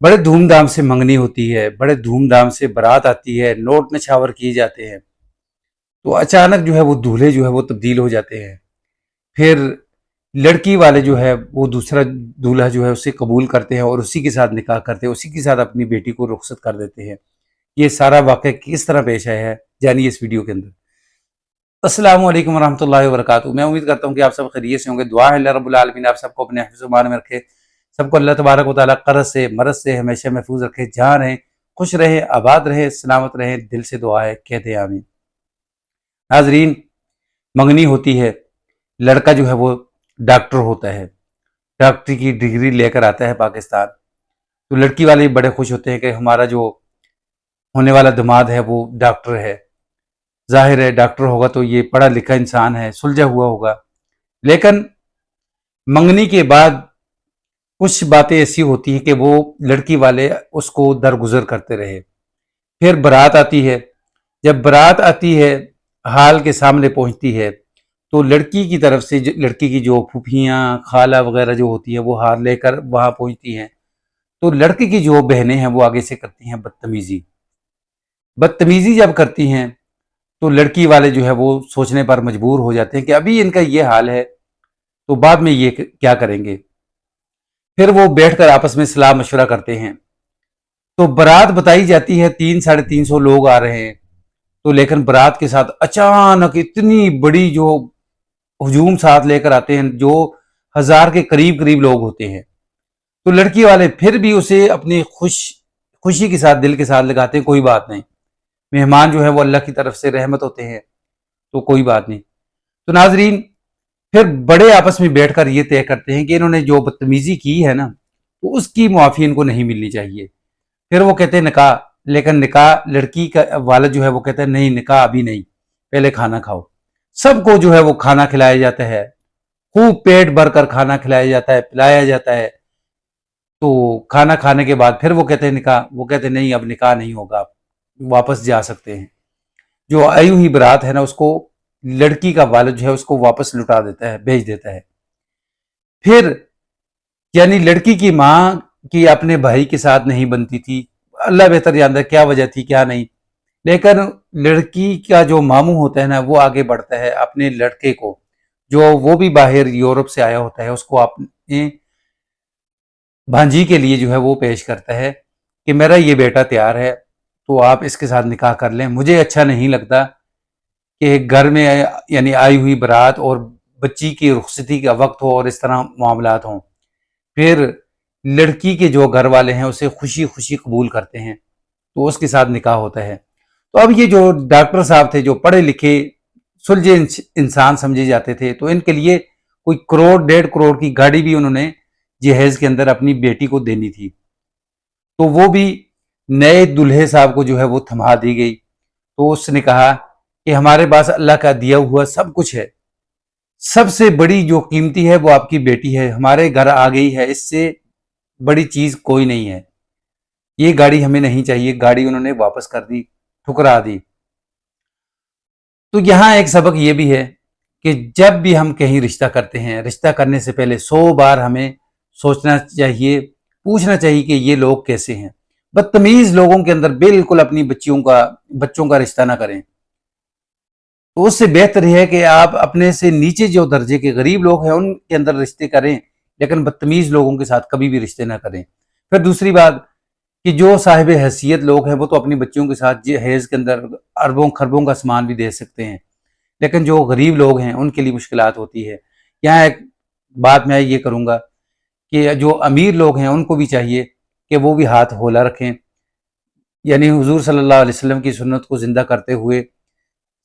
بڑے دھوم دھام سے منگنی ہوتی ہے، بڑے دھوم دھام سے بارات آتی ہے، نوٹ نچھاور کیے جاتے ہیں، تو اچانک جو ہے وہ دولہے جو ہے وہ تبدیل ہو جاتے ہیں۔ پھر لڑکی والے جو ہے وہ دوسرا دولہا جو ہے اسے قبول کرتے ہیں اور اسی کے ساتھ نکاح کرتے ہیں، اسی کے ساتھ اپنی بیٹی کو رخصت کر دیتے ہیں۔ یہ سارا واقعہ کس طرح پیش آیا ہے جانیے اس ویڈیو کے اندر۔ السلام علیکم ورحمۃ اللہ وبرکاتہ۔ میں امید کرتا ہوں کہ آپ سب خیریت سے ہوں گے۔ دعا ہے اللہ رب العالمین آپ سب کو اپنے حفظ و امان میں رکھے، سب کو اللہ تبارک و تعالیٰ قرض سے مرض سے ہمیشہ محفوظ رکھے، جہاں رہیں خوش رہیں، آباد رہیں، سلامت رہیں، دل سے دعا ہے، کہتے ہیں آمین۔ ناظرین، منگنی ہوتی ہے، لڑکا جو ہے وہ ڈاکٹر ہوتا ہے، ڈاکٹری کی ڈگری لے کر آتا ہے پاکستان، تو لڑکی والے بڑے خوش ہوتے ہیں کہ ہمارا جو ہونے والا داماد ہے وہ ڈاکٹر ہے، ظاہر ہے ڈاکٹر ہوگا تو یہ پڑھا لکھا انسان ہے، سلجھا ہوا ہوگا۔ لیکن منگنی کے بعد کچھ باتیں ایسی ہوتی ہیں کہ وہ لڑکی والے اس کو درگزر کرتے رہے۔ پھر بارات آتی ہے، جب بارات آتی ہے حال کے سامنے پہنچتی ہے تو لڑکی کی طرف سے لڑکی کی جو پھوپھیاں خالہ وغیرہ جو ہوتی ہیں وہ ہار لے کر وہاں پہنچتی ہیں، تو لڑکی کی جو بہنیں ہیں وہ آگے سے کرتی ہیں بدتمیزی۔ بدتمیزی جب کرتی ہیں تو لڑکی والے جو ہے وہ سوچنے پر مجبور ہو جاتے ہیں کہ ابھی ان کا یہ حال ہے تو بعد میں یہ کیا کریں گے۔ پھر وہ بیٹھ کر آپس میں صلاح مشورہ کرتے ہیں، تو بارات بتائی جاتی ہے 300-350 لوگ آ رہے ہیں، تو لیکن بارات کے ساتھ اچانک اتنی بڑی جو ہجوم ساتھ لے کر آتے ہیں جو 1000 کے قریب لوگ ہوتے ہیں، تو لڑکی والے پھر بھی اسے اپنی خوشی کے ساتھ دل کے ساتھ لگاتے ہیں، کوئی بات نہیں، مہمان جو ہے وہ اللہ کی طرف سے رحمت ہوتے ہیں تو کوئی بات نہیں۔ تو ناظرین، پھر بڑے آپس میں بیٹھ کر یہ طے کرتے ہیں کہ انہوں نے جو بدتمیزی کی ہے نا تو اس کی معافی ان کو نہیں ملنی چاہیے۔ پھر وہ کہتے ہیں نکاح، لیکن نکاح لڑکی کا والد جو ہے وہ کہتا ہے نہیں، نکاح ابھی نہیں، پہلے کھانا کھاؤ۔ سب کو جو ہے وہ کھانا کھلایا جاتا ہے، خوب پیٹ بھر کر کھانا کھلایا جاتا ہے، پلایا جاتا ہے۔ تو کھانا کھانے کے بعد پھر وہ کہتے ہیں نکاح، وہ کہتے ہیں نہیں اب نکاح نہیں ہوگا، آپ واپس جا سکتے ہیں۔ جو آئی ہوئی برات ہے نا اس کو لڑکی کا والد جو ہے اس کو واپس لٹا دیتا ہے، بھیج دیتا ہے۔ پھر یعنی لڑکی کی ماں کی اپنے بھائی کے ساتھ نہیں بنتی تھی، اللہ بہتر جانتا ہے کیا وجہ تھی کیا نہیں، لیکن لڑکی کا جو ماموں ہوتا ہے نا وہ آگے بڑھتا ہے اپنے لڑکے کو، جو وہ بھی باہر یورپ سے آیا ہوتا ہے، اس کو اپنے بھانجی کے لیے جو ہے وہ پیش کرتا ہے کہ میرا یہ بیٹا تیار ہے تو آپ اس کے ساتھ نکاح کر لیں۔ مجھے اچھا نہیں لگتا کہ گھر میں یعنی آئی ہوئی برات اور بچی کی رخصتی کا وقت ہو اور اس طرح معاملات ہوں۔ پھر لڑکی کے جو گھر والے ہیں اسے خوشی خوشی قبول کرتے ہیں تو اس کے ساتھ نکاح ہوتا ہے۔ تو اب یہ جو ڈاکٹر صاحب تھے جو پڑھے لکھے سلجھے انسان سمجھے جاتے تھے، تو ان کے لیے کوئی 1.5 کروڑ کی گاڑی بھی انہوں نے جہیز کے اندر اپنی بیٹی کو دینی تھی، تو وہ بھی نئے دلہے صاحب کو جو ہے وہ تھما دی گئی۔ تو اس نے کہا کہ ہمارے پاس اللہ کا دیا ہوا سب کچھ ہے، سب سے بڑی جو قیمتی ہے وہ آپ کی بیٹی ہے، ہمارے گھر آ گئی ہے، اس سے بڑی چیز کوئی نہیں ہے، یہ گاڑی ہمیں نہیں چاہیے۔ گاڑی انہوں نے واپس کر دی، ٹھکرا دی۔ تو یہاں ایک سبق یہ بھی ہے کہ جب بھی ہم کہیں رشتہ کرتے ہیں، رشتہ کرنے سے پہلے 100 بار ہمیں سوچنا چاہیے، پوچھنا چاہیے کہ یہ لوگ کیسے ہیں۔ بدتمیز لوگوں کے اندر بالکل اپنی بچوں کا رشتہ نہ کریں، تو اس سے بہتر ہے کہ آپ اپنے سے نیچے جو درجے کے غریب لوگ ہیں ان کے اندر رشتے کریں، لیکن بدتمیز لوگوں کے ساتھ کبھی بھی رشتے نہ کریں۔ پھر دوسری بات کہ جو صاحب حیثیت لوگ ہیں وہ تو اپنی بچیوں کے ساتھ جہیز کے اندر اربوں خربوں کا سامان بھی دے سکتے ہیں، لیکن جو غریب لوگ ہیں ان کے لیے مشکلات ہوتی ہے۔ یہاں ایک بات میں یہ کروں گا کہ جو امیر لوگ ہیں ان کو بھی چاہیے کہ وہ بھی ہاتھ ہولا رکھیں، یعنی حضور صلی اللہ علیہ وسلم کی سنت کو زندہ کرتے ہوئے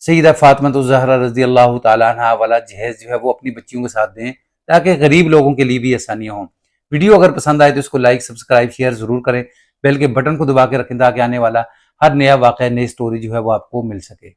سیدہ فاطمہ الزہرا رضی اللہ تعالیٰ عنہ والا جہیز جو ہے وہ اپنی بچیوں کے ساتھ دیں تاکہ غریب لوگوں کے لیے بھی آسانیاں ہوں۔ ویڈیو اگر پسند آئے تو اس کو لائک، سبسکرائب، شیئر ضرور کریں، بیل کے بٹن کو دبا کے رکھیں تاکہ آنے والا ہر نیا واقعہ، نئی سٹوری جو ہے وہ آپ کو مل سکے۔